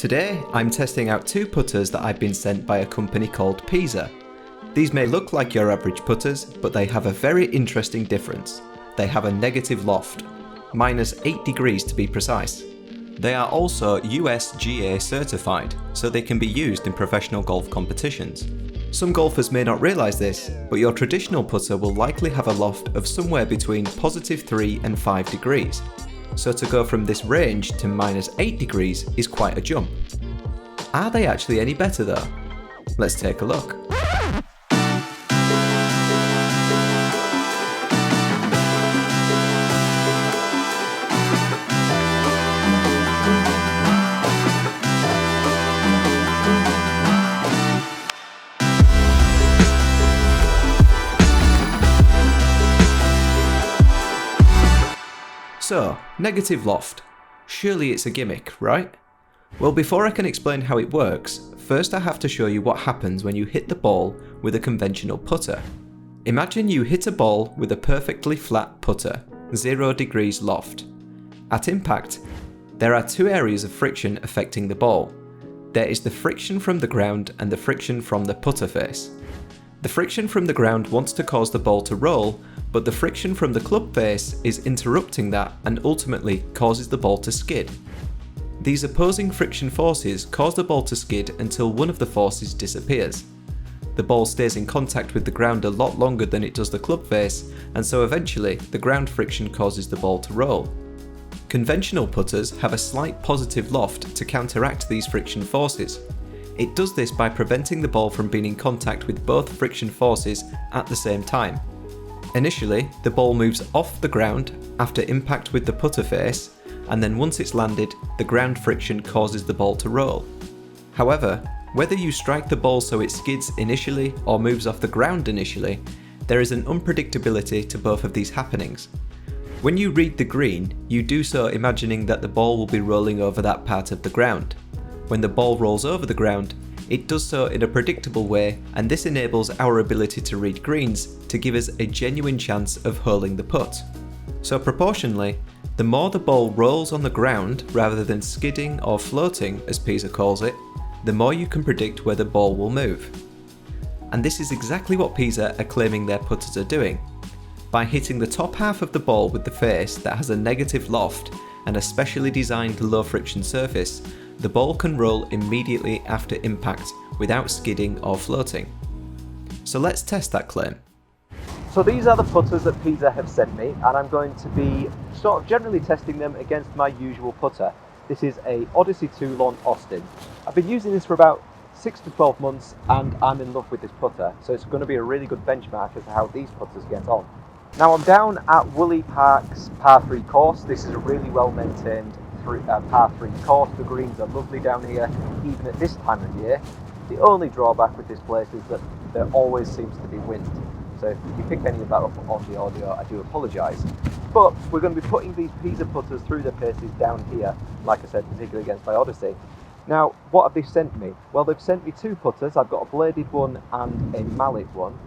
Today, I'm testing out two putters that I've been sent by a company called Pisa. These may look like your average putters, but they have a very interesting difference. They have a negative loft, -8 degrees to be precise. They are also USGA certified, so they can be used in professional golf competitions. Some golfers may not realise this, but your traditional putter will likely have a loft of somewhere between +3 and 5 degrees. So to go from this range to -8 degrees is quite a jump. Are they actually any better though? Let's take a look. So, negative loft. Surely it's a gimmick, right? Well, before I can explain how it works, first I have to show you what happens when you hit the ball with a conventional putter. Imagine you hit a ball with a perfectly flat putter, 0 degrees loft. At impact, there are two areas of friction affecting the ball. There is the friction from the ground and the friction from the putter face. The friction from the ground wants to cause the ball to roll, but the friction from the club face is interrupting that and ultimately causes the ball to skid. These opposing friction forces cause the ball to skid until one of the forces disappears. The ball stays in contact with the ground a lot longer than it does the club face, and so eventually the ground friction causes the ball to roll. Conventional putters have a slight positive loft to counteract these friction forces. It does this by preventing the ball from being in contact with both friction forces at the same time. Initially, the ball moves off the ground after impact with the putter face, and then once it's landed, the ground friction causes the ball to roll. However, whether you strike the ball so it skids initially or moves off the ground initially, there is an unpredictability to both of these happenings. When you read the green, you do so imagining that the ball will be rolling over that part of the ground. When the ball rolls over the ground, it does so in a predictable way, and this enables our ability to read greens to give us a genuine chance of holing the putt. So proportionally, the more the ball rolls on the ground rather than skidding or floating, as Pisa calls it, the more you can predict where the ball will move. And this is exactly what Pisa are claiming their putters are doing. By hitting the top half of the ball with the face that has a negative loft and a specially designed low friction surface, the ball can roll immediately after impact without skidding or floating. So let's test that claim. So these are the putters that Pisa have sent me, and I'm going to be sort of generally testing them against my usual putter. This is a Odyssey Toulon Austin. I've been using this for about 6 to 12 months and I'm in love with this putter, so it's going to be a really good benchmark as to how these putters get on. Now I'm down at Woolly Park's par 3 course. This is a really well maintained par 3 course. The greens are lovely down here, even at this time of year. The only drawback with this place is that there always seems to be wind. So if you pick any of that up on the audio, I do apologise. But we're going to be putting these Pisa putters through their paces down here, like I said, particularly against my Odyssey. Now, what have they sent me? Well, they've sent me two putters. I've got a bladed one and a mallet one.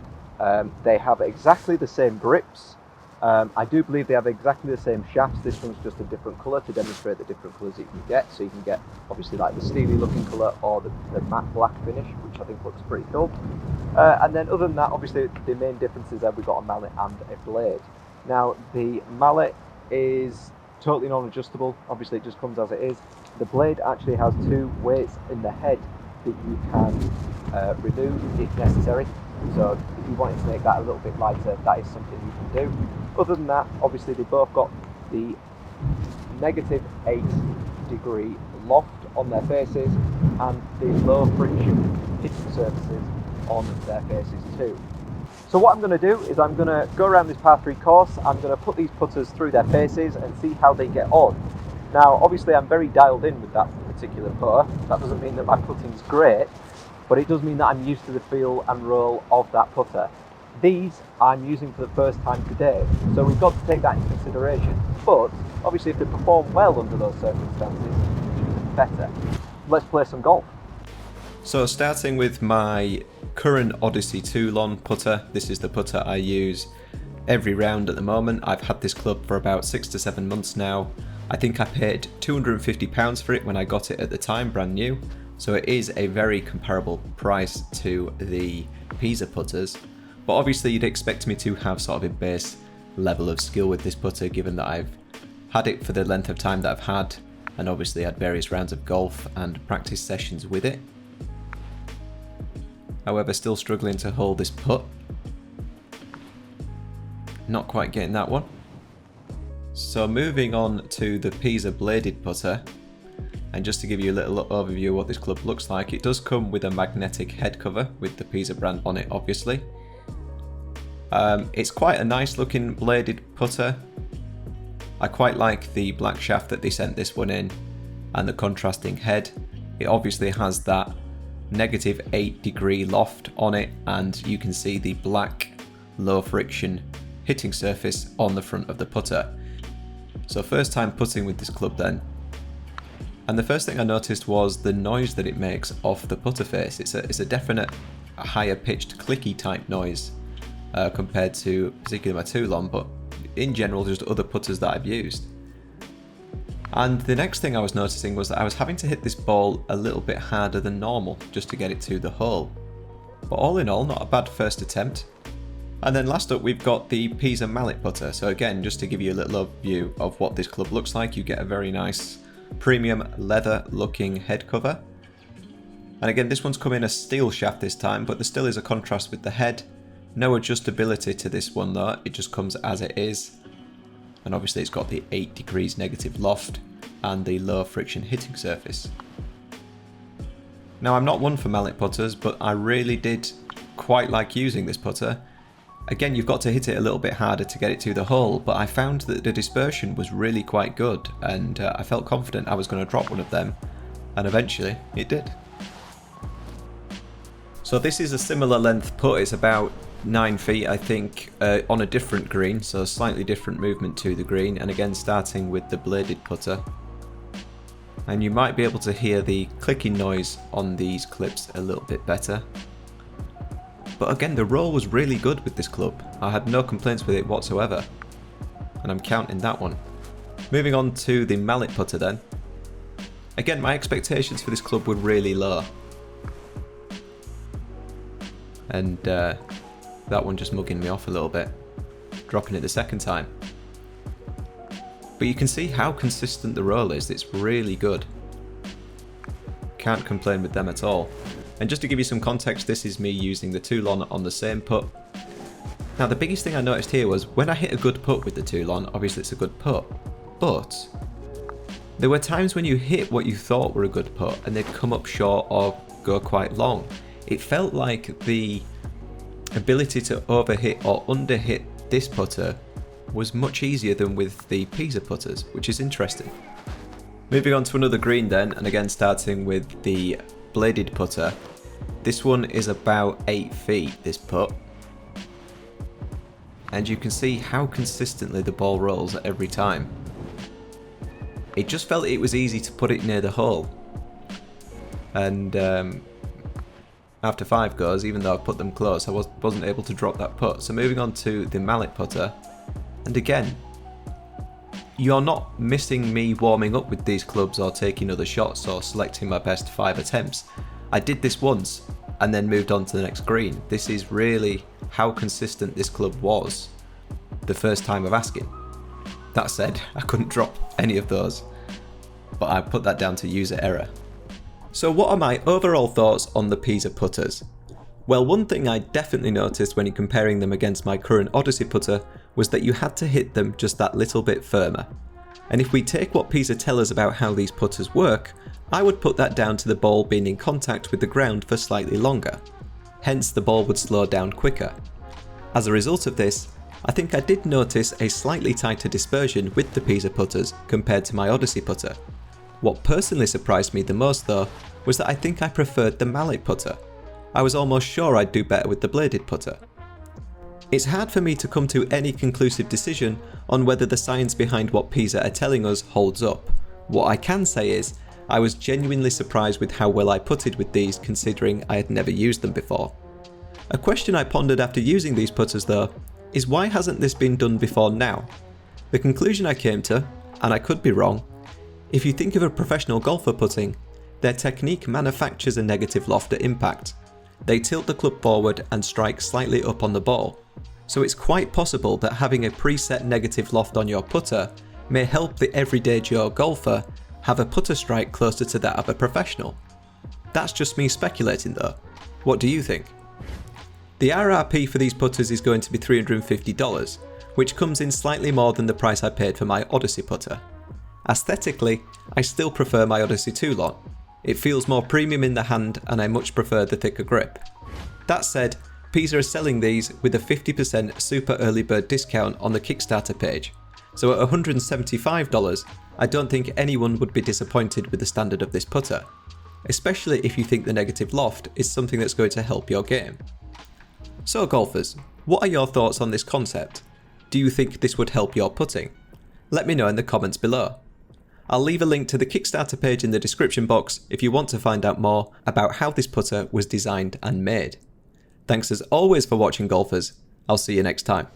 They have exactly the same grips. I do believe they have exactly the same shafts. This one's just a different colour to demonstrate the different colours that you can get. So you can get obviously like the steely looking colour or the matte black finish, which I think looks pretty cool. And then other than that, obviously the main difference is that we've got a mallet and a blade. Now the mallet is totally non-adjustable. Obviously it just comes as it is. The blade actually has two weights in the head that you can remove if necessary. So if you wanted to make that a little bit lighter, that is something you can do. Other than that, obviously they both got the -8 degree loft on their faces and the low friction pitching surfaces on their faces too. So what I'm going to do is I'm going to go around this par 3 course. I'm going to put these putters through their faces and see how they get on. Now obviously I'm very dialed in with that particular putter. That doesn't mean that my putting's great, but it does mean that I'm used to the feel and roll of that putter. These I'm using for the first time today, so we've got to take that into consideration. But obviously if they perform well under those circumstances, it's even better. Let's play some golf. So starting with my current Odyssey Toulon putter, this is the putter I use every round at the moment. I've had this club for about 6 to 7 months now. I think I paid £250 for it when I got it at the time, brand new, so it is a very comparable price to the Pisa putters, but obviously you'd expect me to have sort of a base level of skill with this putter, given that I've had it for the length of time that I've had, and obviously had various rounds of golf and practice sessions with it. However, still struggling to hold this putt. Not quite getting that one. So moving on to the Pisa bladed putter, and just to give you a little overview of what this club looks like, it does come with a magnetic head cover with the Pisa brand on it, obviously. It's quite a nice looking bladed putter. I quite like the black shaft that they sent this one in, and the contrasting head. It obviously has that -8-degree loft on it, and you can see the black low friction hitting surface on the front of the putter. So first time putting with this club then, and the first thing I noticed was the noise that it makes off the putter face. It's a definite higher pitched clicky type noise compared to particularly my Toulon, but in general just other putters that I've used. And the next thing I was noticing was that I was having to hit this ball a little bit harder than normal just to get it to the hole. But all in all, not a bad first attempt. And then last up we've got the Pisa mallet putter. So again, just to give you a little overview of what this club looks like, you get a very nice premium leather looking head cover. And again, this one's come in a steel shaft this time, but there still is a contrast with the head. No adjustability to this one though, it just comes as it is. And obviously it's got the 8 degrees negative loft and the low friction hitting surface. Now I'm not one for mallet putters, but I really did quite like using this putter. Again, you've got to hit it a little bit harder to get it to the hole, but I found that the dispersion was really quite good, and I felt confident I was going to drop one of them, and eventually it did. So this is a similar length putt, it's about 9 feet I think, on a different green, so slightly different movement to the green, and again starting with the bladed putter. And you might be able to hear the clicking noise on these clips a little bit better. But again, the roll was really good with this club. I had no complaints with it whatsoever, and I'm counting that one. Moving on to the mallet putter then. Again, my expectations for this club were really low, and that one just mugging me off a little bit, dropping it the second time. But you can see how consistent the roll is, it's really good. Can't complain with them at all. And just to give you some context, this is me using the Toulon on the same putt. Now the biggest thing I noticed here was when I hit a good putt with the Toulon, obviously it's a good putt, but there were times when you hit what you thought were a good putt and they'd come up short or go quite long. It felt like the ability to overhit or underhit this putter was much easier than with the Pisa putters, which is interesting. Moving on to another green then, and again starting with the bladed putter. This one is about 8 feet, this putt. And you can see how consistently the ball rolls every time. It just felt it was easy to put it near the hole. And after 5 goes, even though I put them close, I wasn't able to drop that putt. So moving on to the mallet putter. And again, you're not missing me warming up with these clubs or taking other shots or selecting my best 5 attempts. I did this once and then moved on to the next green. This is really how consistent this club was the first time of asking. That said, I couldn't drop any of those, but I put that down to user error. So what are my overall thoughts on the Pisa putters? Well, one thing I definitely noticed when comparing them against my current Odyssey putter was that you had to hit them just that little bit firmer. And if we take what Pisa tell us about how these putters work, I would put that down to the ball being in contact with the ground for slightly longer. Hence the ball would slow down quicker. As a result of this, I think I did notice a slightly tighter dispersion with the Pisa putters compared to my Odyssey putter. What personally surprised me the most though, was that I think I preferred the mallet putter. I was almost sure I'd do better with the bladed putter. It's hard for me to come to any conclusive decision on whether the science behind what Pisa are telling us holds up. What I can say is, I was genuinely surprised with how well I putted with these considering I had never used them before. A question I pondered after using these putters though, is why hasn't this been done before now? The conclusion I came to, and I could be wrong. If you think of a professional golfer putting, their technique manufactures a negative loft at impact. They tilt the club forward and strike slightly up on the ball. So it's quite possible that having a preset negative loft on your putter may help the everyday Joe golfer have a putter strike closer to that of a professional. That's just me speculating though. What do you think? The RRP for these putters is going to be $350, which comes in slightly more than the price I paid for my Odyssey putter. Aesthetically, I still prefer my Odyssey 2 lot. It feels more premium in the hand and I much prefer the thicker grip. That said, Pisa are selling these with a 50% super early bird discount on the Kickstarter page, so at $175, I don't think anyone would be disappointed with the standard of this putter, especially if you think the negative loft is something that's going to help your game. So golfers, what are your thoughts on this concept? Do you think this would help your putting? Let me know in the comments below. I'll leave a link to the Kickstarter page in the description box if you want to find out more about how this putter was designed and made. Thanks as always for watching golfers, I'll see you next time.